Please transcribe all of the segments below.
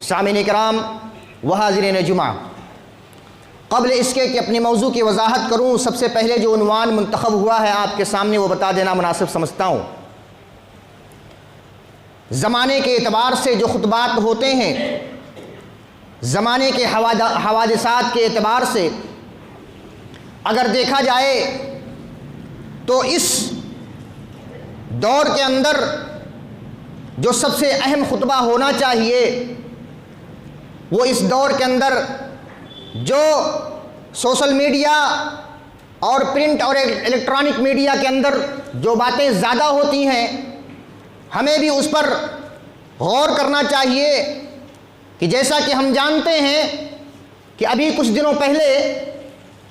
سامعین کرام و حاضرین جمعہ، قبل اس کے کہ اپنی موضوع کی وضاحت کروں، سب سے پہلے جو عنوان منتخب ہوا ہے آپ کے سامنے وہ بتا دینا مناسب سمجھتا ہوں۔ زمانے کے اعتبار سے جو خطبات ہوتے ہیں، زمانے کے حوادثات کے اعتبار سے اگر دیکھا جائے تو اس دور کے اندر جو سب سے اہم خطبہ ہونا چاہیے وہ اس دور کے اندر جو سوشل میڈیا اور پرنٹ اور الیکٹرانک میڈیا کے اندر جو باتیں زیادہ ہوتی ہیں، ہمیں بھی اس پر غور کرنا چاہیے کہ جیسا کہ ہم جانتے ہیں کہ ابھی کچھ دنوں پہلے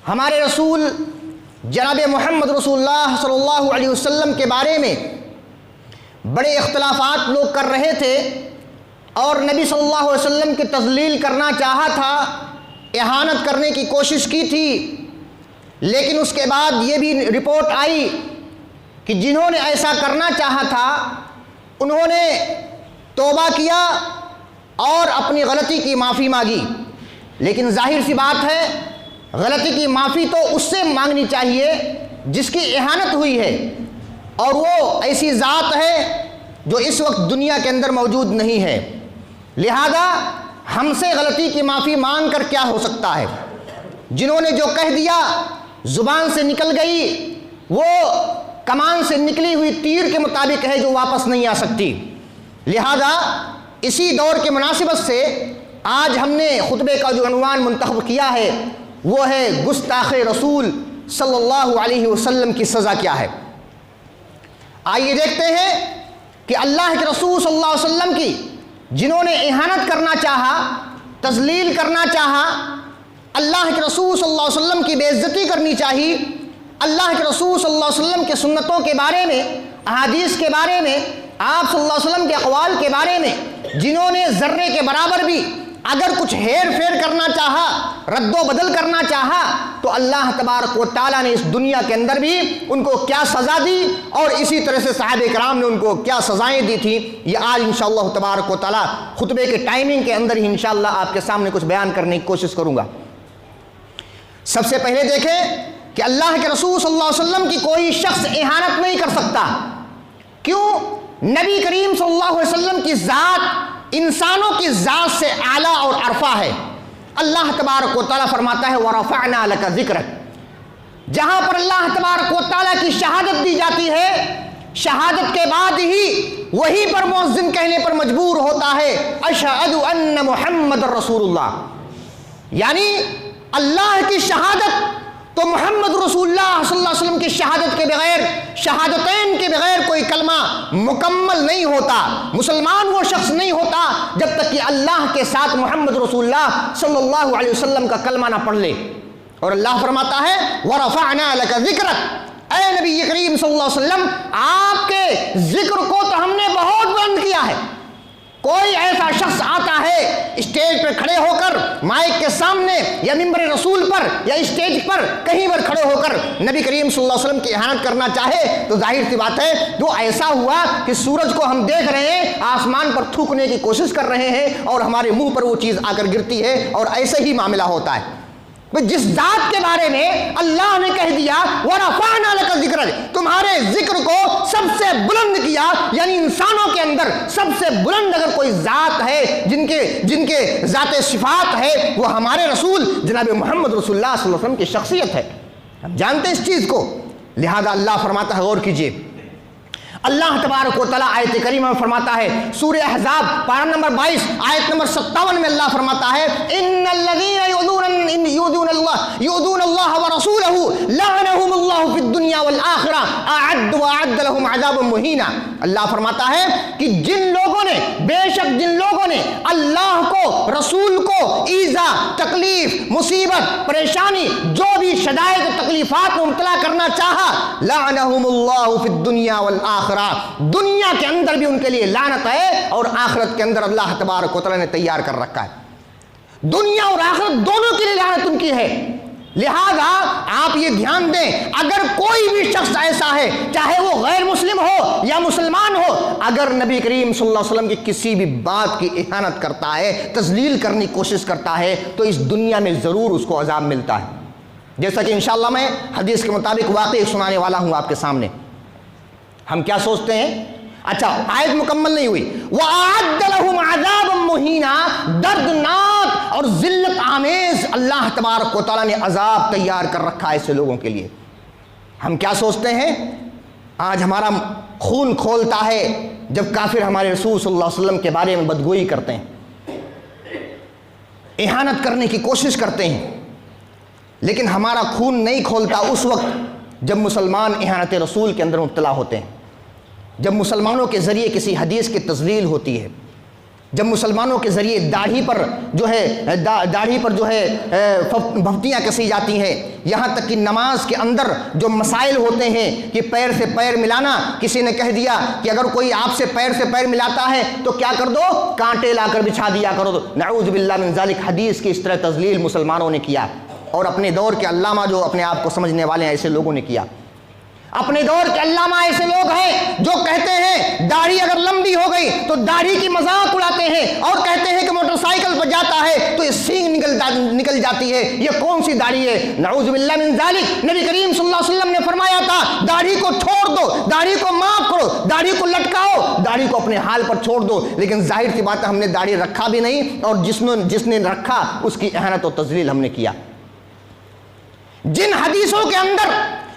ہمارے رسول جناب محمد رسول اللہ صلی اللہ علیہ وسلم کے بارے میں بڑے اختلافات لوگ کر رہے تھے اور نبی صلی اللہ علیہ وسلم کی تضلیل کرنا چاہا تھا، اہانت کرنے کی کوشش کی تھی، لیکن اس کے بعد یہ بھی رپورٹ آئی کہ جنہوں نے ایسا کرنا چاہا تھا انہوں نے توبہ کیا اور اپنی غلطی کی معافی مانگی۔ لیکن ظاہر سی بات ہے غلطی کی معافی تو اس سے مانگنی چاہیے جس کی اہانت ہوئی ہے، اور وہ ایسی ذات ہے جو اس وقت دنیا کے اندر موجود نہیں ہے، لہذا ہم سے غلطی کی معافی مانگ کر کیا ہو سکتا ہے؟ جنہوں نے جو کہہ دیا زبان سے نکل گئی وہ کمان سے نکلی ہوئی تیر کے مطابق ہے جو واپس نہیں آ سکتی۔ لہذا اسی دور کے مناسبت سے آج ہم نے خطبے کا جو عنوان منتخب کیا ہے وہ ہے گستاخ رسول صلی اللہ علیہ وسلم کی سزا کیا ہے۔ آئیے دیکھتے ہیں کہ اللہ کے رسول صلی اللہ علیہ وسلم کی جنہوں نے اہانت کرنا چاہا، تذلیل کرنا چاہا، اللہ کے رسول صلی اللہ علیہ وسلم کی بے عزتی کرنی چاہی، اللہ کے رسول صلی اللہ علیہ وسلم کے سنتوں کے بارے میں، احادیث کے بارے میں، آپ صلی اللہ علیہ وسلم کے اقوال کے بارے میں جنہوں نے ذرے کے برابر بھی اگر کچھ ہیر پھیر کرنا چاہا، رد و بدل کرنا چاہا، تو اللہ تبارک و تعالیٰ نے اس دنیا کے اندر بھی ان کو کیا سزا دی اور اسی طرح سے صحابہ کرام نے ان کو کیا سزائیں دی تھیں، یہ آج انشاءاللہ تبارک و تعالیٰ خطبے کے ٹائمنگ کے اندر ہی انشاءاللہ آپ کے سامنے کچھ بیان کرنے کی کوشش کروں گا۔ سب سے پہلے دیکھیں کہ اللہ کے رسول صلی اللہ علیہ وسلم کی کوئی شخص اہانت نہیں کر سکتا۔ کیوں؟ نبی کریم صلی اللہ علیہ وسلم کی ذات انسانوں کی ذات سے اعلیٰ اور عرفہ ہے۔ اللہ تبارک و تعالیٰ فرماتا ہے وَرَفَعْنَا لَكَ ذِكْرَكَ، جہاں پر اللہ تبارک و تعالیٰ کی شہادت دی جاتی ہے، شہادت کے بعد ہی وہی پر مؤذن کہنے پر مجبور ہوتا ہے اشہد ان محمد رسول اللہ، یعنی اللہ کی شہادت تو محمد رسول اللہ صلی اللہ علیہ وسلم کی شہادت کے بغیر، شہادتین کے بغیر کوئی کلمہ مکمل نہیں ہوتا، مسلمان وہ شخص نہیں ہوتا جب تک کہ اللہ کے ساتھ محمد رسول اللہ صلی اللہ علیہ وسلم کا کلمہ نہ پڑھ لے۔ اور اللہ فرماتا ہے وَرَفَعْنَا لَكَ ذِكْرَكَ، اے نبی کریم صلی اللہ علیہ وسلم آپ کے ذکر کو تو ہم نے بہت بلند کیا ہے۔ کوئی ایسا شخص آتا ہے اسٹیج پر کھڑے ہو کر مائک کے سامنے یا ممبر رسول پر یا اسٹیج پر کہیں پر کھڑے ہو کر نبی کریم صلی اللہ علیہ وسلم کی اہانت کرنا چاہے تو ظاہر سی بات ہے جو ایسا ہوا کہ سورج کو ہم دیکھ رہے ہیں، آسمان پر تھوکنے کی کوشش کر رہے ہیں اور ہمارے منہ پر وہ چیز آ کر گرتی ہے، اور ایسے ہی معاملہ ہوتا ہے۔ جس ذات کے بارے میں اللہ نے کہہ دیا وَرَفَعْنَا لَكَ ذِكْرَكَ، تمہارے ذکر کو سب سے بلند کیا، یعنی انسانوں کے اندر سب سے بلند اگر کوئی ذات ہے جن کے ذات صفات ہے وہ ہمارے رسول جناب محمد رسول اللہ صلی اللہ علیہ وسلم کی شخصیت ہے، ہم جانتے ہیں اس چیز کو۔ لہذا اللہ فرماتا ہے، غور کیجئے، اللہ تبارک و تعالیٰ آیت کریمہ میں فرماتا ہے سورہ احزاب پارہ نمبر 22 آیت نمبر 57 میں اللہ فرماتا ہے ان الذین یؤذون اللہ ورسولہ لعنہم اللہ فی الدنیا والآخرہ اعد لہم عذابا مہینا۔ اللہ فرماتا ہے کہ بے شک جن لوگوں نے اللہ کو، رسول کو ایذا، تکلیف، مصیبت، پریشانی، جو بھی شدائد و تکلیفات میں مبتلا کرنا چاہا، لعنہم اللہ فی الدنیا والآخرہ، دنیا کے اندر بھی ان کے لیے لعنت ہے اور آخرت کے اندر اللہ تبارک و تعالیٰ نے تیار کر رکھا ہے۔ دنیا اور آخرت دونوں کے لیے لعنت ان کی ہے۔ لہذا آپ یہ دھیان دیں، اگر کوئی بھی شخص ایسا ہے، چاہے وہ غیر مسلم ہو یا مسلمان ہو، اگر نبی کریم صلی اللہ علیہ وسلم کی کسی بھی بات کی اہانت کرتا ہے، تذلیل کرنے کی کوشش کرتا ہے، تو اس دنیا میں ضرور اس کو عذاب ملتا ہے، جیسا کہ انشاءاللہ میں حدیث کے مطابق واقعی سنانے والا ہوں آپ کے سامنے۔ ہم کیا سوچتے ہیں؟ اچھا، آیت مکمل نہیں ہوئی، وَأَعَدَّ لَهُمْ عَذَابًا مُهِينًا، دردناک اور ذلت آمیز اللہ تبارک و تعالیٰ نے عذاب تیار کر رکھا ہے ایسے لوگوں کے لیے۔ ہم کیا سوچتے ہیں؟ آج ہمارا خون کھولتا ہے جب کافر ہمارے رسول صلی اللہ علیہ وسلم کے بارے میں بدگوئی کرتے ہیں، اہانت کرنے کی کوشش کرتے ہیں، لیکن ہمارا خون نہیں کھولتا اس وقت جب مسلمان اہانت رسول کے اندر مبتلا ہوتے ہیں، جب مسلمانوں کے ذریعے کسی حدیث کی تذلیل ہوتی ہے، جب مسلمانوں کے ذریعے داڑھی پر جو ہے بھفتیاں کسی جاتی ہیں، یہاں تک کہ نماز کے اندر جو مسائل ہوتے ہیں کہ پیر سے پیر ملانا، کسی نے کہہ دیا کہ اگر کوئی آپ سے پیر ملاتا ہے تو کیا کر دو، کانٹے لا کر بچھا دیا کرو، نعوذ باللہ من ذالک، حدیث کی اس طرح تذلیل مسلمانوں نے کیا، اور اپنے دور کے علامہ جو اپنے آپ کو سمجھنے والے ہیں ایسے لوگوں نے کیا۔ اپنے دور کے علامہ ایسے لوگ ہیں جو کہتے ہیں داڑھی اگر لمبی ہو گئی تو داڑھی کی مذاق اڑاتے ہیں، اور کہتے ہیں کہ موٹر سائیکل پر جاتا ہے تو یہ سینگ نکل جاتی ہے، یہ کون سی داڑھی ہے؟ نعوذ باللہ من ذالک۔ نبی کریم صلی اللہ علیہ وسلم نے فرمایا تھا داڑھی کو چھوڑ دو، داڑھی کو معاف کرو، داڑھی کو لٹکاؤ، داڑھی کو اپنے حال پر چھوڑ دو، لیکن ظاہر سی بات ہے ہم نے داڑھی رکھا بھی نہیں، اور جس نے رکھا اس کی اہانت و تذلیل ہم نے کیا۔ جن حدیثوں کے اندر،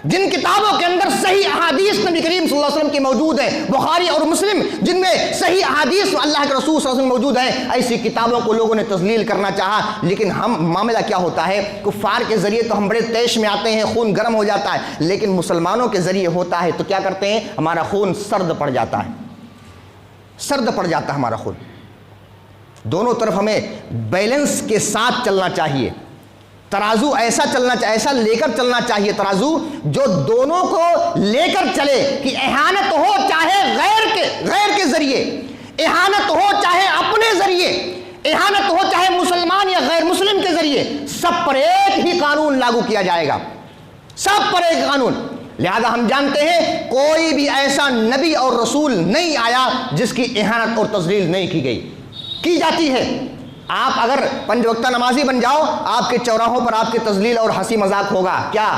جن کتابوں کے اندر صحیح احادیث نبی کریم صلی اللہ علیہ وسلم کی موجود ہے، بخاری اور مسلم جن میں صحیح احادیث اللہ کے رسول صلی اللہ علیہ وسلم موجود ہیں، ایسی کتابوں کو لوگوں نے تذلیل کرنا چاہا، لیکن معاملہ کیا ہوتا ہے، کفار کے ذریعے تو ہم بڑے تیش میں آتے ہیں، خون گرم ہو جاتا ہے، لیکن مسلمانوں کے ذریعے ہوتا ہے تو کیا کرتے ہیں، ہمارا خون سرد پڑ جاتا ہے، سرد پڑ جاتا ہے ہمارا خون۔ دونوں طرف ہمیں بیلنس کے ساتھ چلنا چاہیے، ترازو ایسا لے کر چلنا چاہیے، ترازو جو دونوں کو لے کر چلے، کہ اہانت ہو چاہے غیر کے ذریعے، اہانت ہو چاہے اپنے ذریعے، اہانت ہو چاہے مسلمان یا غیر مسلم کے ذریعے، سب پر ایک ہی قانون لاگو کیا جائے گا، سب پر ایک قانون۔ لہذا ہم جانتے ہیں کوئی بھی ایسا نبی اور رسول نہیں آیا جس کی اہانت اور تذلیل نہیں کی گئی، کی جاتی ہے۔ آپ اگر 5 وقتہ نمازی بن جاؤ، آپ کے چوراہوں پر آپ کی تذلیل اور ہنسی مذاق ہوگا، کیا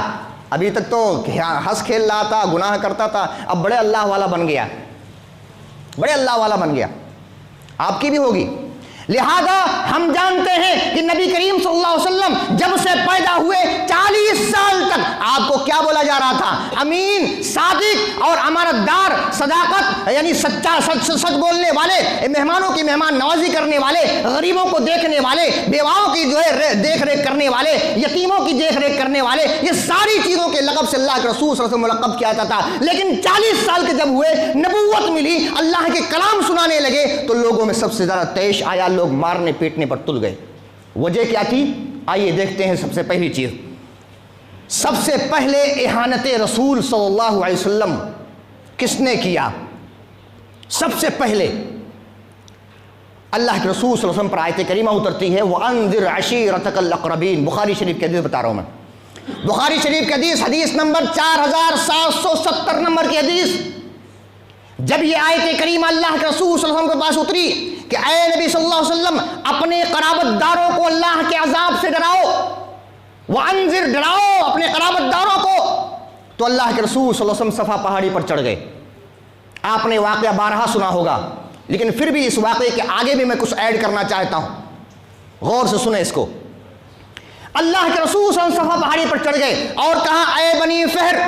ابھی تک تو ہنس کھیل رہا تھا، گناہ کرتا تھا، اب بڑے اللہ والا بن گیا، بڑے اللہ والا بن گیا، آپ کی بھی ہوگی۔ لہذا ہم جانتے ہیں کہ نبی کریم صلی اللہ علیہ وسلم جب سے پیدا ہوئے 40 سال تک آپ کو کیا بولا جا رہا تھا؟ امین، صادق اور امانت دار، صداقت یعنی سچا، سچ بولنے والے، مہمانوں کی مہمان نوازی کرنے والے، غریبوں کو دیکھنے والے، بیواؤں کی جو ہے دیکھ ریکھ کرنے والے، یتیموں کی دیکھ ریکھ کرنے والے، یہ ساری چیزوں کے لقب سے اللہ کے رسول صلی اللہ علیہ وسلم ملقب کیا جاتا تھا۔ لیکن 40 سال کے جب ہوئے، نبوت ملی، اللہ کے کلام سنانے لگے، تو لوگوں میں سب سے زیادہ طیش آیا، لوگ مارنے پیٹنے پر تل گئے۔ وجہ کیا تھی؟ آئیے دیکھتے ہیں۔ سب سے پہلی چیز، سب سے پہلے اہانت رسول صلی اللہ علیہ وسلم کس نے کیا؟ سب سے پہلے اللہ کے رسول صلی اللہ علیہ وسلم پر آیت کریمہ اترتی ہے، وَأَنذِرْ عَشِيرَتَكَ الْأَقْرَبِينَ، بخاری شریف کی حدیث بتا رہا ہوں میں، بخاری شریف کی حدیث نمبر 4770 نمبر کی حدیث۔ جب یہ آیت کریمہ اللہ کے رسول صلی اللہ علیہ وسلم کے پاس اتری کہ اے نبی صلی اللہ علیہ وسلم، اپنے قرابت داروں کو اللہ کے عذاب سے ڈراؤ، وَأَنذِرْ، ڈراؤ اپنے قرابت داروں کو، تو اللہ کے رسول صلی اللہ علیہ وسلم صفا پہاڑی پر چڑھ گئے۔ آپ نے واقعہ بارہا سنا ہوگا، لیکن پھر بھی اس واقعے کے آگے بھی میں کچھ ایڈ کرنا چاہتا ہوں، غور سے سنیں اس کو۔ اللہ کے رسول صلی اللہ علیہ وسلم صفا پہاڑی پر چڑھ گئے اور کہا، اے بنی فہر،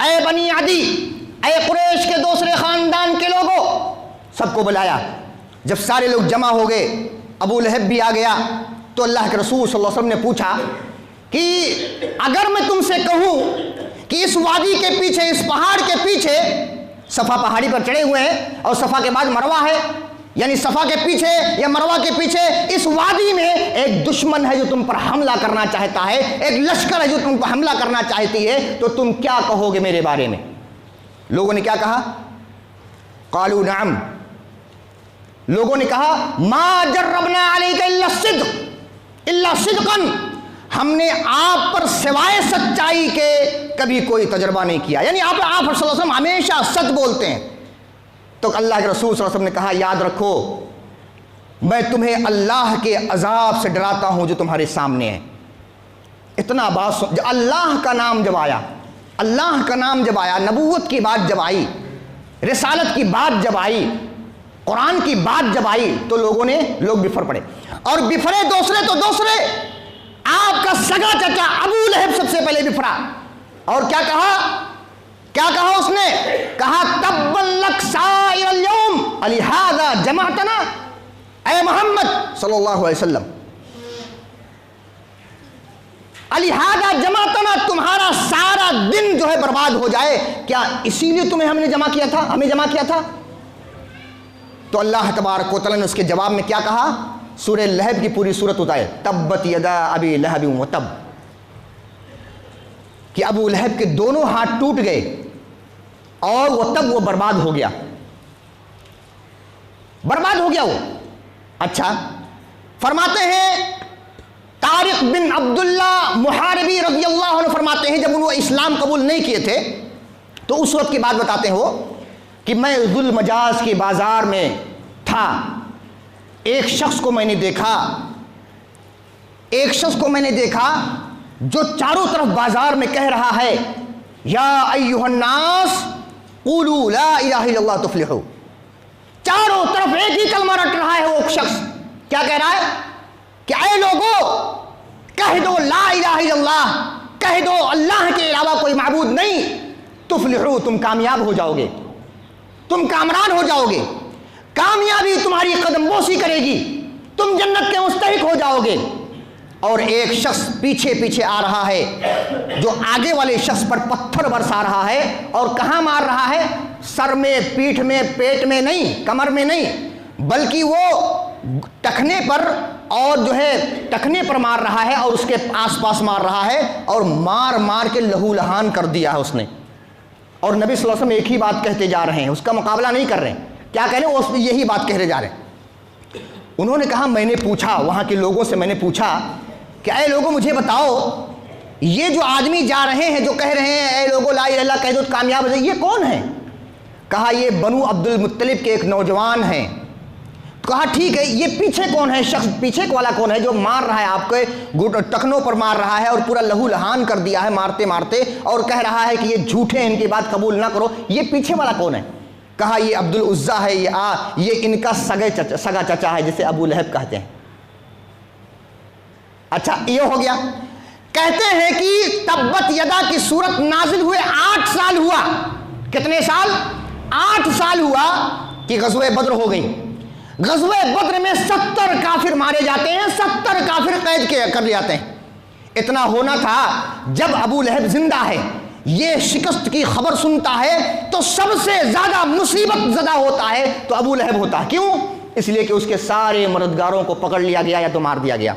اے بنی عدی، اے قریش کے دوسرے خاندان کے لوگوں، سب کو بلایا۔ جب سارے لوگ جمع ہو گئے، ابو لہب بھی آ گیا، تو اللہ کے رسول صلی اللہ علیہ وسلم نے پوچھا کہ اگر میں تم سے کہوں کہ اس وادی کے پیچھے، اس پہاڑ کے پیچھے، صفا پہاڑی پر چڑھے ہوئے ہیں اور صفا کے بعد مروہ ہے، یعنی صفا کے پیچھے یا مروہ کے پیچھے اس وادی میں ایک دشمن ہے جو تم پر حملہ کرنا چاہتا ہے، ایک لشکر ہے جو تم پر حملہ کرنا چاہتی ہے، تو تم کیا کہو گے میرے بارے میں؟ لوگوں نے کیا کہا؟ قالوا نعم، لوگوں نے کہا، ما جربنا علیک الا صدقا، ہم نے آپ پر سوائے سچائی کے کبھی کوئی تجربہ نہیں کیا. یعنی آپ صلی اللہ علیہ وسلم ہمیشہ سچ بولتے ہیں. تو اللہ کے رسول صلی اللہ علیہ وسلم نے کہا یاد رکھو میں تمہیں اللہ کے عذاب سے ڈراتا ہوں جو تمہارے سامنے ہے. اتنا بات سن, اللہ کا نام جب آیا, اللہ کا نام جب آیا, نبوت کی بات جب آئی, رسالت کی بات جب آئی, قرآن کی بات جب آئی, تو لوگ بفر پڑے. اور بفرے دوسرے تو دوسرے, آپ کا سگا چچا ابو لہب سب سے پہلے بفرا. اور کیا کہا اس نے؟ کہا تبا لک سائر اليوم لہذا جمعتنا. اے محمد صلی اللہ علیہ وسلم, لہذا جمعتنا, تمہارا سارا دن جو ہے برباد ہو جائے, کیا اسی لیے تمہیں ہمیں جمع کیا تھا؟ تو اللہ تبارک و تعالیٰ نے اس کے جواب میں کیا کہا؟ سورہ لہب کی پوری سورت اتاری, تبت یدا ابی لہب وتب, کہ ابو لہب کے دونوں ہاتھ ٹوٹ گئے اور وہ برباد ہو گیا وہ. اچھا, فرماتے ہیں طارق بن عبداللہ محاربی رضی اللہ عنہ فرماتے ہیں جب انہوں اسلام قبول نہیں کیے تھے تو اس وقت کی بات بتاتے ہیں وہ کہ میں ذو المجاز کے بازار میں تھا, ایک شخص کو میں نے دیکھا جو چاروں طرف بازار میں کہہ رہا ہے یا ایھا الناس قولوا لا الہ الا اللہ تفلحوا. چاروں طرف ایک ہی کلمہ رٹ رہا ہے وہ شخص. کیا کہہ رہا ہے؟ کہ اے لوگو کہہ دو لا الہ الا اللہ, کہہ دو اللہ کے علاوہ کوئی معبود نہیں, تفلحوا, تم کامیاب ہو جاؤ گے, تم کامران ہو جاؤ گے, کامیابی تمہاری قدم بوسی کرے گی, تم جنت کے مستحق ہو جاؤ گے. اور ایک شخص پیچھے آ رہا ہے جو آگے والے شخص پر پتھر برسا رہا ہے, اور کہاں مار رہا ہے؟ سر میں, پیٹھ میں, پیٹ میں نہیں, کمر میں نہیں, بلکہ وہ ٹخنے پر, اور جو ہے ٹخنے پر مار رہا ہے اور اس کے آس پاس مار رہا ہے, اور مار کے لہو لہان کر دیا ہے اس نے. اور نبی صلی اللہ علیہ وسلم ایک ہی بات کہتے جا رہے ہیں, اس کا مقابلہ نہیں کر رہے ہیں. کیا کہہ رہے ہیں؟ وہ یہی بات کہہ رہے جا رہے ہیں. انہوں نے کہا میں نے پوچھا, وہاں کے لوگوں سے میں نے پوچھا کہ اے لوگوں مجھے بتاؤ یہ جو آدمی جا رہے ہیں جو کہہ رہے ہیں اے لوگوں لا الہ الا اللہ کہہ دو کامیاب ہو جائے, یہ کون ہے؟ کہا یہ بنو عبد المطلب کے ایک نوجوان ہیں. کہا ٹھیک ہے, یہ پیچھے کون ہے شخص, پیچھے والا کون ہے جو مار رہا ہے, آپ کے ٹخنوں پر مار رہا ہے اور پورا لہو لہان کر دیا ہے مارتے, اور کہہ رہا ہے کہ یہ جھوٹے ہیں, ان کی بات قبول نہ کرو, یہ پیچھے والا کون ہے؟ کہا یہ عبد العزیٰ ہے, یہ ان کا سگا چچا ہے جسے ابو لہب کہتے ہیں. اچھا یہ ہو گیا. کہتے ہیں کہ تبت یدا کی صورت نازل ہوئے 8 سال ہوا. کتنے سال؟ 8 سال ہوا کہ غزوہ بدر ہو گئی. غزوہ بدر میں 70 کافر مارے جاتے ہیں, 70 کافر قید کر لیے جاتے ہیں. اتنا ہونا تھا جب ابو لہب زندہ ہے, یہ شکست کی خبر سنتا ہے تو سب سے زیادہ مصیبت زدہ ہوتا ہے تو ابو لہب ہوتا ہے. کیوں؟ اس لیے کہ اس کے سارے مددگاروں کو پکڑ لیا گیا یا تو مار دیا گیا,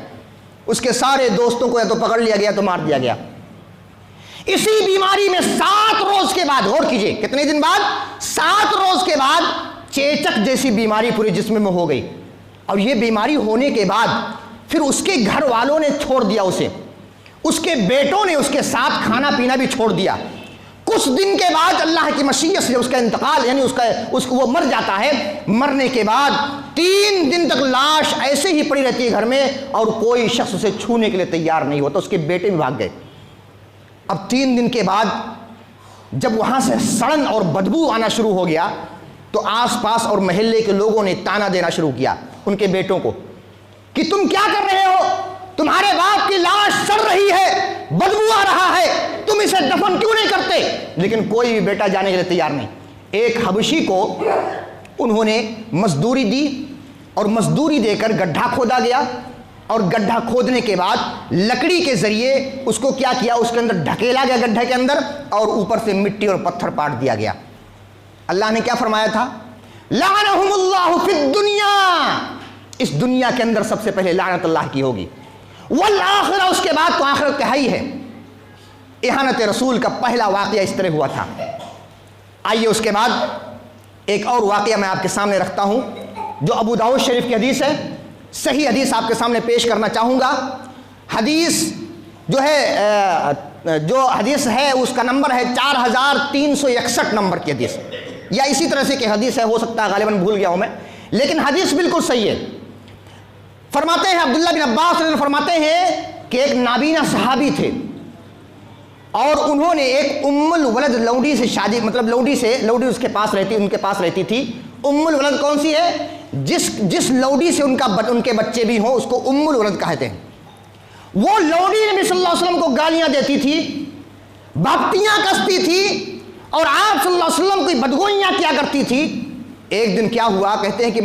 اس کے سارے دوستوں کو یا تو پکڑ لیا گیا تو مار دیا گیا. اسی بیماری میں 7 روز کے بعد, غور کیجئے کتنے دن بعد؟ 7 روز کے بعد چیچک جیسی بیماری پورے جسم میں ہو گئی. اور یہ بیماری ہونے کے بعد پھر اس کے گھر والوں نے چھوڑ دیا اسے, اس کے بیٹوں نے اس کے ساتھ کھانا پینا بھی چھوڑ دیا. کچھ دن کے بعد اللہ کی مشیت سے اس کا انتقال, یعنی وہ مر جاتا ہے. مرنے کے بعد 3 دن تک لاش ایسے ہی پڑی رہتی ہے گھر میں, اور کوئی شخص اسے چھونے کے لیے تیار نہیں ہوتا. اس کے بیٹے بھی بھاگ گئے. اب 3 دن کے بعد جب وہاں سے سڑن اور بدبو آنا شروع ہو گیا تو آس پاس اور محلے کے لوگوں نے تانا دینا شروع کیا ان کے بیٹوں کو کہ تم کیا کر رہے ہو, تمہارے باپ کی لاش سڑ رہی ہے, بدبو آ رہا ہے, تم اسے دفن کیوں نہیں کرتے؟ لیکن کوئی بھی بیٹا جانے کے لیے تیار نہیں. ایک حبشی کو انہوں نے مزدوری دی, اور مزدوری دے کر گڈھا کھودا گیا, اور گڈھا کھودنے کے بعد لکڑی کے ذریعے اس کو کیا کیا, اس کے اندر ڈھکیلا گیا گڈھے کے اندر, اور اوپر سے مٹی اور پتھر پاٹ دیا گیا. اللہ نے کیا فرمایا تھا؟ لعنہم اللہ فی الدنیا, اس دنیا کے اندر سب سے پہلے لعنت اللہ کی ہوگی, والآخرہ, اس کے بعد تو آخرت ہے ہی ہے. اہانت رسول کا پہلا واقعہ اس طرح ہوا تھا. آئیے اس کے بعد ایک اور واقعہ میں آپ کے سامنے رکھتا ہوں جو ابو داؤد شریف کی حدیث ہے. صحیح حدیث آپ کے سامنے پیش کرنا چاہوں گا. حدیث جو ہے جو حدیث ہے اس کا نمبر ہے 4361 نمبر کی حدیث، یا اسی طرح سے کہ حدیث ہے، ہو سکتا ہے غالباً بھول گیا ہوں میں، لیکن حدیث بالکل صحیح ہے۔ فرماتے ہیں عبداللہ بن عباس فرماتے ہیں کہ ایک نابینا صحابی تھے اور انہوں نے ایک ام الولد لونڈی سے شادی، مطلب لونڈی اس کے پاس رہتی، ان کے پاس رہتی تھی۔ ام الولد کون سی ہے؟ جس لونڈی سے ان کے بچے بھی ہوں اس کو ام الولد کہتے ہیں۔ وہ لونڈی نبی صلی اللہ علیہ وسلم کو گالیاں دیتی تھی، بھپتیاں کستی تھی، اور آپ صلی اللہ علیہ وسلم کی بدگوئیاں کیا کرتی تھی۔ ایک دن کیا ہوا، کہتے ہیں کہ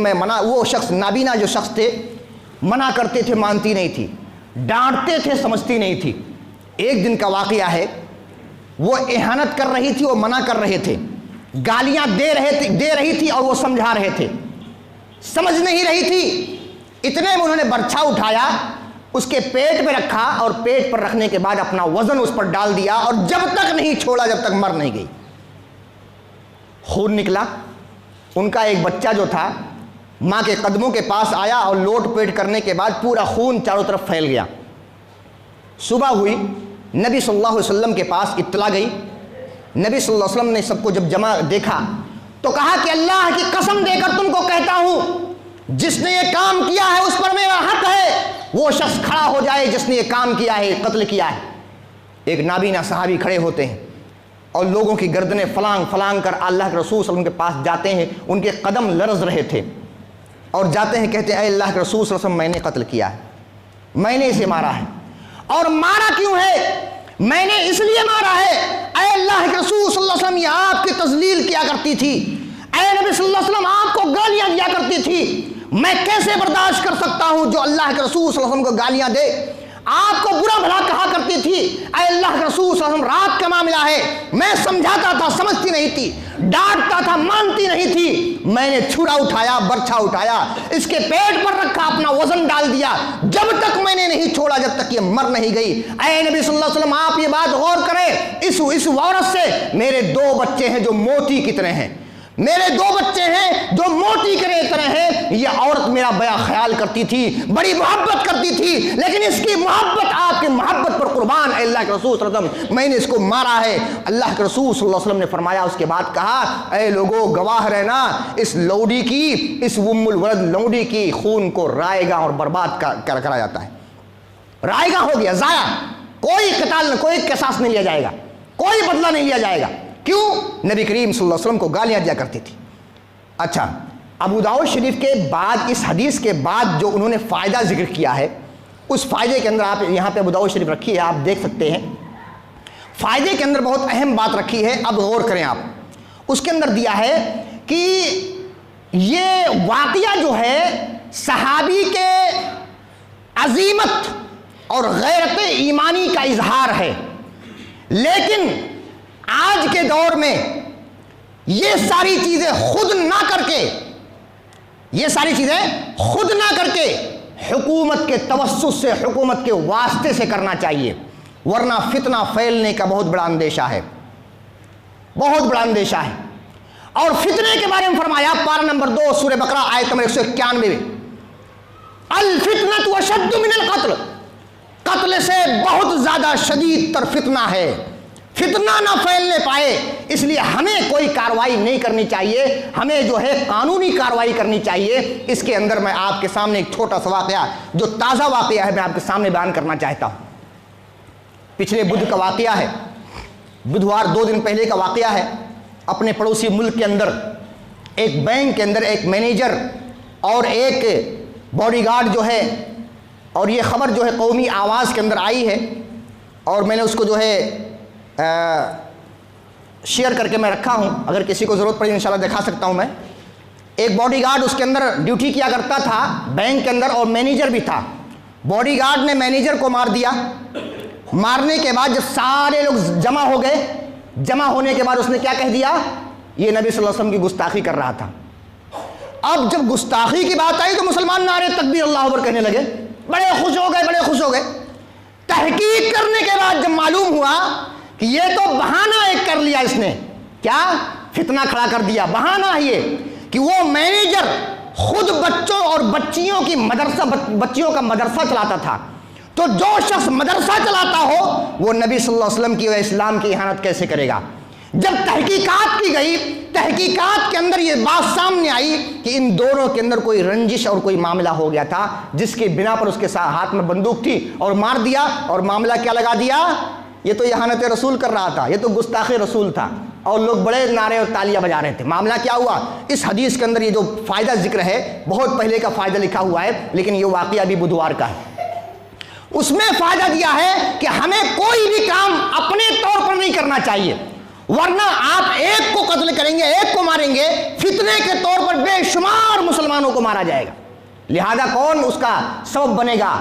وہ شخص نابینا جو شخص تھے منع کرتے تھے، مانتی نہیں تھی، ڈانٹتے تھے، سمجھتی نہیں تھی۔ ایک دن کا واقعہ ہے، وہ اہانت کر رہی تھی، وہ منع کر رہے تھے، گالیاں دے رہی تھی اور وہ سمجھا رہے تھے، سمجھ نہیں رہی تھی۔ اتنے میں انہوں نے برچھا اٹھایا، اس کے پیٹ پہ رکھا، اور پیٹ پر رکھنے کے بعد اپنا وزن اس پر ڈال دیا، اور جب تک نہیں چھوڑا جب تک مر نہیں گئی۔ خون نکلا، ان کا ایک بچہ جو تھا ماں کے قدموں کے پاس آیا، اور لوٹ پیٹ کرنے کے بعد پورا خون چاروں طرف پھیل گیا۔ صبح ہوئی، نبی صلی اللہ علیہ وسلم کے پاس اطلاع گئی۔ نبی صلی اللہ علیہ وسلم نے سب کو جب جمع دیکھا تو کہا کہ اللہ کی قسم دے کر تم کو کہتا ہوں، جس نے یہ کام کیا ہے اس پر میرا حق ہے، وہ شخص کھڑا ہو جائے جس نے یہ کام کیا ہے، قتل کیا ہے۔ ایک نابینا صحابی کھڑے ہوتے ہیں اور لوگوں کی گردنیں فلانگ فلانگ کر اللہ کے رسول صلی اللہ علیہ وسلم کے پاس جاتے ہیں، ان کے قدم لرز رہے تھے، اور جاتے ہیں، کہتے ہیں اے اللہ کے رسول صلی اللہ علیہ وسلم، میں نے قتل کیا ہے، میں نے اسے مارا ہے، اور مارا کیوں ہے؟ میں نے اس لیے مارا ہے، اے اللہ کے رسول صلی اللہ علیہ وسلم، یہ آپ کی تذلیل کیا کرتی تھی، اے نبی صلی اللہ علیہ وسلم آپ کو گالیاں دیا کرتی تھی، میں کیسے برداشت کر سکتا ہوں جو اللہ کے رسول صلی اللہ علیہ وسلم کو گالیاں دے، آپ کو برا بھلا کہا کرتی تھی، اے اللہ کے رسول صلی اللہ علیہ وسلم رات کا معاملہ ہے، میں سمجھاتا تھا سمجھتی نہیں تھی، ڈانٹتا تھا مانتی نہیں تھی، میں نے چھڑا اٹھایا، برچھا اٹھایا، اس کے پیٹ پر رکھا، اپنا وزن ڈال دیا، جب تک میں نے نہیں چھوڑا جب تک یہ مر نہیں گئی۔ اے نبی صلی اللہ علیہ وسلم آپ یہ بات غور کریں، اس عورت سے میرے 2 بچے ہیں جو موتی کی طرح ہیں، میرے 2 بچے ہیں جو موتی کی طرح ہیں۔ یہ عورت میرا بڑا خیال کرتی تھی، بڑی محبت کرتی تھی، لیکن اس کی محبت آپ کی محبت پر قربان، اے اللہ کے رسول صلی اللہ علیہ وسلم میں نے اس کو مارا ہے۔ اللہ کے رسول صلی اللہ علیہ وسلم نے فرمایا، اس کے بعد کہا اے لوگو گواہ رہنا، اس لوڈی کی، اس ام الولد لوڈی کی خون کو رائے گا اور برباد کرا جاتا ہے، رائے گا ہو گیا، ضائع، کوئی قتال، کوئی قصاص نہیں لیا جائے گا، کوئی بدلہ نہیں لیا جائے گا۔ کیوں؟ نبی کریم صلی اللہ علیہ وسلم کو گالیاں دیا کرتی تھی۔ اچھا، ابو داؤد شریف کے بعد، اس حدیث کے بعد جو انہوں نے فائدہ ذکر کیا ہے، اس فائدے کے اندر آپ یہاں پہ ابو داؤد شریف رکھی ہے، آپ دیکھ سکتے ہیں، فائدے کے اندر بہت اہم بات رکھی ہے، اب غور کریں آپ۔ اس کے اندر دیا ہے کہ یہ واقعہ جو ہے صحابی کے عظیمت اور غیرت ایمانی کا اظہار ہے، لیکن آج کے دور میں یہ ساری چیزیں خود نہ کر کے حکومت کے توسط سے، حکومت کے واسطے سے کرنا چاہیے، ورنہ فتنہ پھیلنے کا بہت بڑا اندیشہ ہے، بہت بڑا اندیشہ ہے۔ اور فتنے کے بارے میں فرمایا، پارہ نمبر 2 سورہ بقرہ آیت نمبر 191 میں، الفتنۃ اشد من القتل، قتل سے بہت زیادہ شدید تر فتنہ ہے، فتنہ نہ پھیلنے پائے، اس لیے ہمیں کوئی کارروائی نہیں کرنی چاہیے، ہمیں جو ہے قانونی کارروائی کرنی چاہیے۔ اس کے اندر میں آپ کے سامنے ایک چھوٹا سا واقعہ جو تازہ واقعہ ہے میں آپ کے سامنے بیان کرنا چاہتا ہوں۔ پچھلے بدھ کا واقعہ ہے، بدھوار 2 دن پہلے کا واقعہ ہے۔ اپنے پڑوسی ملک کے اندر ایک بینک کے اندر ایک مینیجر اور ایک باڈی گارڈ جو ہے، اور یہ خبر جو ہے قومی آواز کے اندر آئی ہے، اور میں نے اس کو جو ہے شیئر کر کے میں رکھا ہوں، اگر کسی کو ضرورت پڑے انشاءاللہ دکھا سکتا ہوں میں۔ ایک باڈی گارڈ اس کے اندر ڈیوٹی کیا کرتا تھا بینک کے اندر، اور مینیجر بھی تھا۔ باڈی گارڈ نے مینیجر کو مار دیا۔ مارنے کے بعد جب سارے لوگ جمع ہو گئے، جمع ہونے کے بعد اس نے کیا کہہ دیا؟ یہ نبی صلی اللہ علیہ وسلم کی گستاخی کر رہا تھا۔ اب جب گستاخی کی بات آئی تو مسلمان نعرے تکبیر اللہ اکبر کہنے لگے، بڑے خوش ہو گئے۔ تحقیق کرنے کے بعد جب معلوم ہوا کہ یہ تو بہانہ ایک کر لیا اس نے، کیا فتنہ کھڑا کر دیا، بہانہ یہ کہ وہ مینیجر خود بچوں اور بچیوں کا مدرسہ چلاتا تھا، تو جو شخص مدرسہ چلاتا ہو وہ نبی صلی اللہ علیہ وسلم کی و اسلام کی اہانت کیسے کرے گا؟ جب تحقیقات کی گئی، تحقیقات کے اندر یہ بات سامنے آئی کہ ان دونوں کے اندر کوئی رنجش اور کوئی معاملہ ہو گیا تھا، جس کی بنا پر اس کے ہاتھ میں بندوق تھی اور مار دیا، اور معاملہ کیا لگا دیا؟ یہ تو اہانت رسول کر رہا تھا، یہ تو گستاخ رسول تھا، اور لوگ بڑے نعرے اور تالیاں بجا رہے تھے۔ معاملہ کیا ہوا؟ اس حدیث کے اندر یہ جو فائدہ ذکر ہے، بہت پہلے کا فائدہ لکھا ہوا ہے، لیکن یہ واقعہ بھی بدھوار کا ہے۔ اس میں فائدہ دیا ہے کہ ہمیں کوئی بھی کام اپنے طور پر نہیں کرنا چاہیے، ورنہ آپ ایک کو قتل کریں گے، ایک کو ماریں گے، فتنے کے طور پر بے شمار مسلمانوں کو مارا جائے گا، لہذا کون اس کا سبب بنے گا؟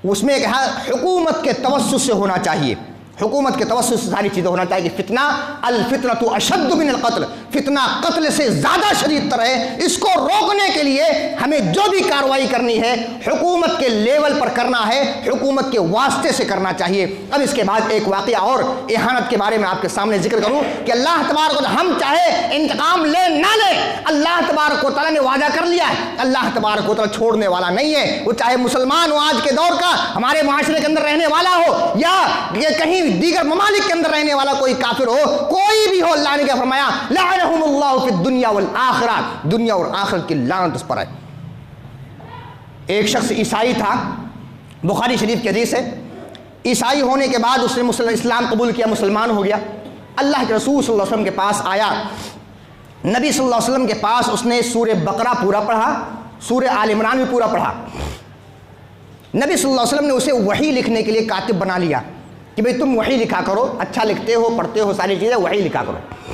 اس میں کہا حکومت کے توسط سے ہونا چاہیے، حکومت کے توسط سے ساری چیزیں ہونا چاہیے کہ فتنہ الفتنۃ اشد من القتل، فتنہ قتل سے زیادہ شدید تر ہے۔ اس کو روکنے کے لیے ہمیں جو بھی کارروائی کرنی ہے حکومت کے لیول پر کرنا ہے، حکومت کے واسطے سے کرنا چاہیے۔ اب اس کے بعد ایک واقعہ اور اہانت کے بارے میں آپ کے سامنے ذکر کروں کہ اللہ تبارک و تعالی، ہم چاہے انتقام لے نہ لے، اللہ تبارک و تعالیٰ نے وعدہ کر لیا ہے، اللہ تبارک و تعالیٰ چھوڑنے والا نہیں ہے۔ وہ چاہے مسلمان ہو آج کے دور کا، ہمارے معاشرے کے اندر رہنے والا ہو، یا یہ کہیں دیگر ممالک کے اندر رہنے والا کوئی کافر ہو، کوئی بھی ہو، اللہ نے کیا فرمایا؟ لعنہم اللہ فی الدنیا والآخرہ، دنیا اور آخرت کی لعنت اس پر ہے۔ ایک شخص عیسائی تھا، بخاری شریف کی حدیث ہے، عیسائی ہونے کے بعد اس نے اسلام قبول کیا، مسلمان ہو گیا، اللہ کے رسول صلی اللہ علیہ وسلم کے پاس آیا، نبی صلی اللہ علیہ وسلم کے پاس اس نے سورہ بقرہ پورا پڑھا، سورہ آل عمران بھی پورا پڑھا۔ نبی صلی اللہ علیہ وسلم نے اسے وحی لکھنے کے لیے کاتب بنا لیا کہ بھئی تم وحی لکھا کرو، اچھا لکھتے ہو، پڑھتے ہو ساری چیزیں، وحی لکھا کرو۔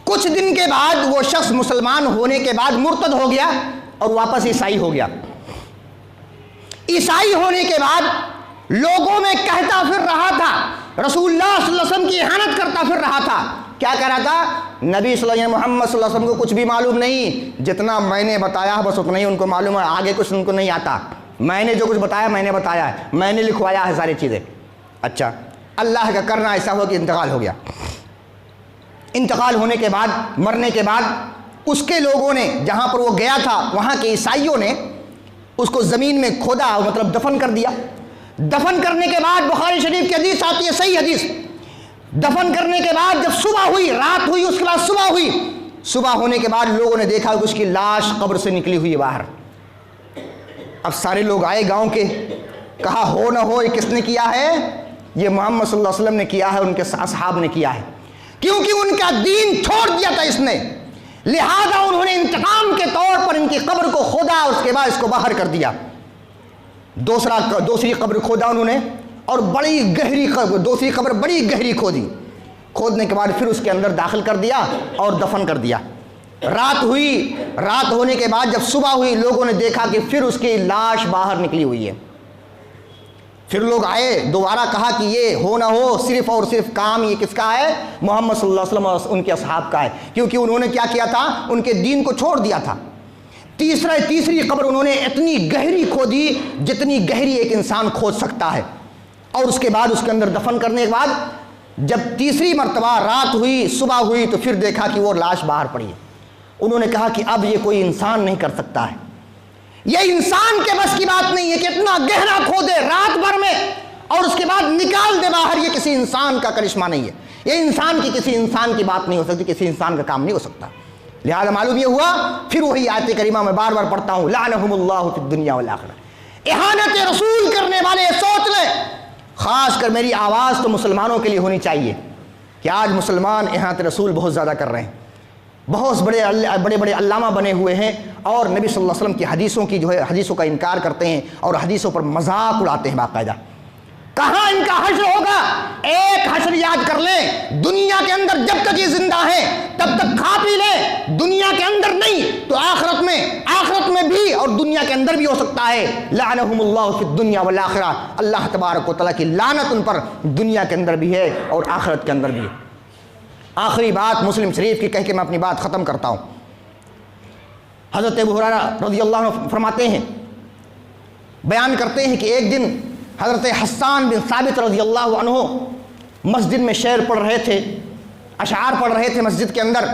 کچھ دن کے بعد وہ شخص مسلمان ہونے کے بعد مرتد ہو گیا اور واپس عیسائی ہو گیا۔ عیسائی ہونے کے بعد لوگوں میں کہتا پھر رہا تھا، رسول اللہ صلی اللہ علیہ وسلم کی اہانت کرتا پھر رہا تھا۔ کیا کہہ رہا تھا؟ نبی صلی اللہ علیہ وسلم، محمد صلی اللہ علیہ وسلم کو کچھ بھی معلوم نہیں، جتنا میں نے بتایا بس اتنا ہی ان کو معلوم ہے، آگے کچھ ان کو نہیں آتا، میں نے جو کچھ بتایا میں نے بتایا ہے، میں نے لکھوایا ہے ساری چیزیں۔ اچھا، اللہ کا کرنا ایسا ہوا کہ انتقال ہو گیا۔ انتقال ہونے کے بعد، مرنے کے بعد، اس کے لوگوں نے جہاں پر وہ گیا تھا وہاں کے عیسائیوں نے اس کو زمین میں کھودا، مطلب دفن کر دیا۔ دفن کرنے کے بعد بخاری شریف کی حدیث آتی ہے، صحیح حدیث، دفن کرنے کے بعد جب صبح ہوئی، رات ہوئی، اس کے بعد صبح ہوئی، صبح ہونے کے بعد لوگوں نے دیکھا کہ اس کی لاش قبر سے نکلی ہوئی ہے باہر۔ اب سارے لوگ آئے گاؤں کے، کہا ہو نہ ہو یہ کس نے کیا ہے؟ یہ محمد صلی اللہ علیہ وسلم نے کیا ہے، ان کے اصحاب نے کیا ہے، کیونکہ ان کا دین چھوڑ دیا تھا اس نے، لہذا انہوں نے انتقام کے طور پر ان کی قبر کو کھودا، اس کے بعد اس کو باہر کر دیا۔ دوسری قبر کھودا انہوں نے، اور بڑی گہری قبر، دوسری قبر بڑی گہری کھودی، کھودنے کے بعد پھر اس کے اندر داخل کر دیا اور دفن کر دیا۔ رات ہوئی، رات ہونے کے بعد جب صبح ہوئی لوگوں نے دیکھا کہ پھر اس کی لاش باہر نکلی ہوئی ہے۔ پھر لوگ آئے، دوبارہ کہا کہ یہ ہو نہ ہو صرف اور صرف کام یہ کس کا ہے؟ محمد صلی اللہ علیہ وسلم اور ان کے اصحاب کا ہے، کیونکہ انہوں نے کیا کیا تھا؟ ان کے دین کو چھوڑ دیا تھا۔ تیسری قبر انہوں نے اتنی گہری کھودی جتنی گہری ایک انسان کھود سکتا ہے، اور اس کے بعد اس کے اندر دفن کرنے کے بعد جب تیسری مرتبہ رات ہوئی، صبح ہوئی، تو پھر دیکھا کہ وہ لاش باہر پڑی ہے۔ انہوں نے کہا کہ اب یہ کوئی انسان نہیں کر سکتا ہے، یہ انسان کے بس کی بات نہیں ہے کہ اتنا گہرا کھودے رات بھر میں اور اس کے بعد نکال دے باہر، یہ کسی انسان کا کرشمہ نہیں ہے، یہ انسان کی کسی انسان کی بات نہیں ہو سکتی، کسی انسان کا کام نہیں ہو سکتا۔ لہذا معلوم یہ ہوا، پھر وہی آیت کریمہ میں بار بار پڑھتا ہوں، لعنہم اللہ فی الدنیا والآخرہ۔ اہانت رسول کرنے والے سوچ لیں، خاص کر میری آواز تو مسلمانوں کے لیے ہونی چاہیے کہ آج مسلمان اہانت رسول بہت زیادہ کر رہے ہیں، بہت بڑے بڑے علامہ بنے ہوئے ہیں، اور نبی صلی اللہ علیہ وسلم کی حدیثوں کی حدیثوں کا انکار کرتے ہیں اور حدیثوں پر مذاق اڑاتے ہیں باقاعدہ۔ کہاں ان کا حشر ہوگا؟ ایک حشر یاد کر لیں، دنیا کے اندر جب تک یہ زندہ ہیں تب تک کھا پی لیں، دنیا کے اندر نہیں تو آخرت میں بھی اور دنیا کے اندر بھی ہو سکتا ہے۔ لعنہم اللہ فی الدنیا والآخرہ، اللہ تبارک و تعالیٰ کی لعنت ان پر دنیا کے اندر بھی ہے اور آخرت کے اندر بھی ہے۔ آخری بات مسلم شریف کی کہہ کے میں اپنی بات ختم کرتا ہوں۔ حضرت ابو ہریرہ رضی اللہ عنہ فرماتے ہیں، بیان کرتے ہیں کہ ایک دن حضرت حسان بن ثابت رضی اللہ عنہ مسجد میں شعر پڑھ رہے تھے، اشعار پڑھ رہے تھے مسجد کے اندر۔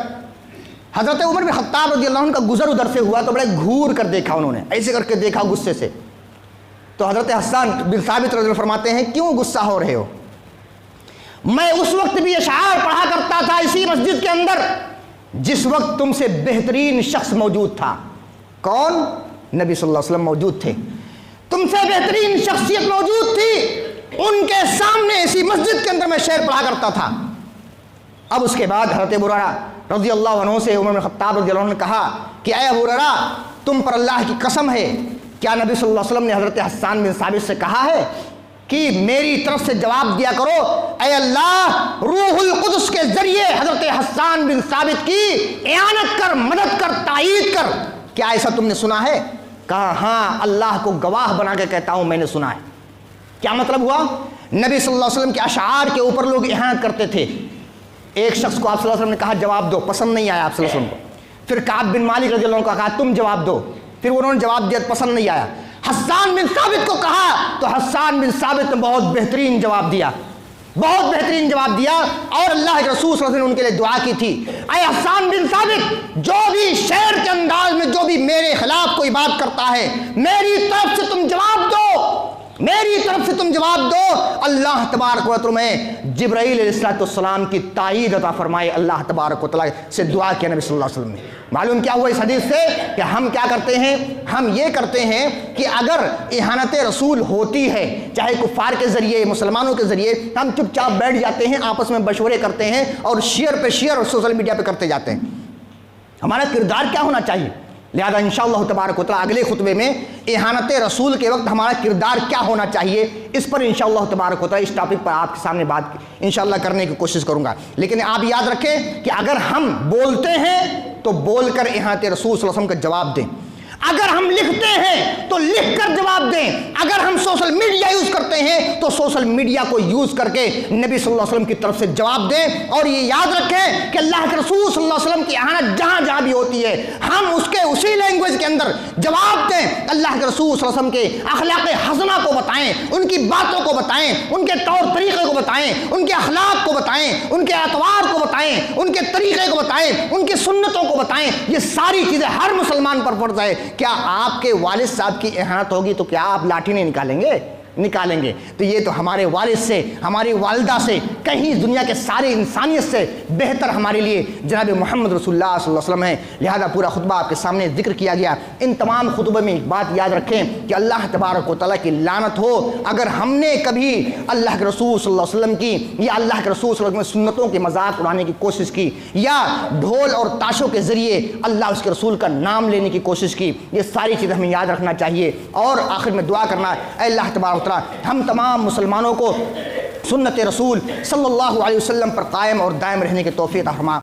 حضرت عمر بن خطاب رضی اللہ عنہ کا گزر ادھر سے ہوا تو بڑے گھور کر دیکھا، انہوں نے ایسے کر کے دیکھا غصے سے، تو حضرت حسان بن ثابت رضی اللہ عنہ فرماتے ہیں کیوں غصہ ہو رہے ہو؟ میں اس وقت بھی اشعار پڑھا کرتا تھا اسی مسجد کے اندر جس وقت تم سے بہترین شخص موجود تھا۔ کون؟ نبی صلی اللہ علیہ وسلم موجود تھے، تم سے بہترین شخصیت موجود تھی، ان کے سامنے اسی مسجد کے اندر میں شعر پڑھا کرتا تھا۔ اب اس کے بعد حضرت ابو ہریرہ رضی اللہ عنہ سے عمر بن خطاب رضی اللہ عنہ نے کہا کہ اے ابو ہریرہ تم پر اللہ کی قسم ہے، کیا نبی صلی اللہ علیہ وسلم نے حضرت حسان بن ثابت سے کہا ہے کہ میری طرف سے جواب دیا کرو اے اللہ روح القدس کے ذریعے حضرت حسان بن ثابت کی اعانت کر، مدد کر، تائید کر، کیا ایسا تم نے سنا ہے؟ کہا ہاں اللہ کو گواہ بنا کے کہتا ہوں میں نے سنا ہے۔ کیا مطلب ہوا؟ نبی صلی اللہ علیہ وسلم کے اشعار کے اوپر لوگ اعانت کرتے تھے۔ ایک شخص کو آپ صلی اللہ علیہ وسلم نے کہا جواب دو، پسند نہیں آیا آپ صلی اللہ علیہ وسلم کو۔ پھر کعب بن مالک رضی اللہ عنہ کو کہا تم جواب دو، پھر انہوں نے جواب دیا پسند نہیں آیا۔ حسان بن ثابت کو کہا تو حسان بن ثابت نے بہت بہترین جواب دیا، بہت بہترین جواب دیا، اور اللہ کے رسول صلی اللہ علیہ وسلم نے ان کے لیے دعا کی تھی اے حسان بن ثابت جو بھی شعر کے انداز میں جو بھی میرے خلاف کوئی بات کرتا ہے میری طرف سے تم جواب دو، میری طرف سے تم جواب دو، اللہ تبارک و تعالی میں جبرائیل علیہ السلام کی تائید عطا فرمائے۔ اللہ تبارک و تعالی سے دعا کیا نبی صلی اللہ علیہ وسلم نے۔ معلوم کیا ہوا اس حدیث سے کہ ہم کیا کرتے ہیں؟ ہم یہ کرتے ہیں کہ اگر اہانت رسول ہوتی ہے چاہے کفار کے ذریعے مسلمانوں کے ذریعے، ہم چپ چاپ بیٹھ جاتے ہیں، آپس میں مشورے کرتے ہیں اور شیئر پہ شیئر اور سوشل میڈیا پہ کرتے جاتے ہیں۔ ہمارا کردار کیا ہونا چاہیے؟ لہذا انشاءاللہ تبارک و تعالی اگلے خطبے میں اہانت رسول کے وقت ہمارا کردار کیا ہونا چاہیے اس پر انشاءاللہ تبارک و تعالی اس ٹاپک پر آپ کے سامنے بات انشاءاللہ کرنے کی کوشش کروں گا۔ لیکن آپ یاد رکھیں کہ اگر ہم بولتے ہیں تو بول کر اہانت رسول صلی اللہ علیہ وسلم کا جواب دیں، اگر ہم لکھتے ہیں تو لکھ کر جواب دیں، اگر ہم سوشل میڈیا یوز کرتے ہیں تو سوشل میڈیا کو یوز کر کے نبی صلی اللہ علیہ وسلم کی طرف سے جواب دیں، اور یہ یاد رکھیں کہ اللہ کے رسول صلی اللہ علیہ وسلم کی اہانت جہاں جہاں بھی ہوتی ہے ہم اس کے اسی لینگویج کے اندر جواب دیں۔ اللہ کے رسول صلی اللہ علیہ وسلم کے اخلاق حسنہ کو بتائیں، ان کی باتوں کو بتائیں، ان کے طور طریقے کو بتائیں، ان کے اخلاق کو بتائیں، ان کے اعتبار کو بتائیں، ان کے طریقے کو بتائیں، ان کی سنتوں کو بتائیں۔ یہ ساری چیزیں ہر مسلمان پر فرض ہے۔ کیا آپ کے والد صاحب کی اہانت ہوگی تو کیا آپ لاٹھی نہیں نکالیں گے؟ تو یہ تو ہمارے والد سے، ہماری والدہ سے، کہیں دنیا کے سارے انسانیت سے بہتر ہمارے لیے جناب محمد رسول اللہ صلی اللہ علیہ وسلم ہے۔ لہذا پورا خطبہ آپ کے سامنے ذکر کیا گیا۔ ان تمام خطبوں میں ایک بات یاد رکھیں کہ اللہ تبارک و تعالیٰ کی لعنت ہو اگر ہم نے کبھی اللہ کے رسول صلی اللہ علیہ وسلم کی یا اللہ کے رسول صلی اللہ علیہ وسلم کی سنتوں کے مذاق اڑانے کی کوشش کی، یا ڈھول اور تاشوں کے ذریعے اللہ اس کے رسول کا نام لینے کی کوشش کی۔ یہ ساری چیزیں ہمیں یاد رکھنا چاہیے، اور آخر میں دعا کرنا اے اللہ تبارک و تعالیٰ ہم تمام مسلمانوں کو سنت رسول صلی اللہ علیہ وسلم پر قائم اور دائم رہنے کی توفیق عطا فرما۔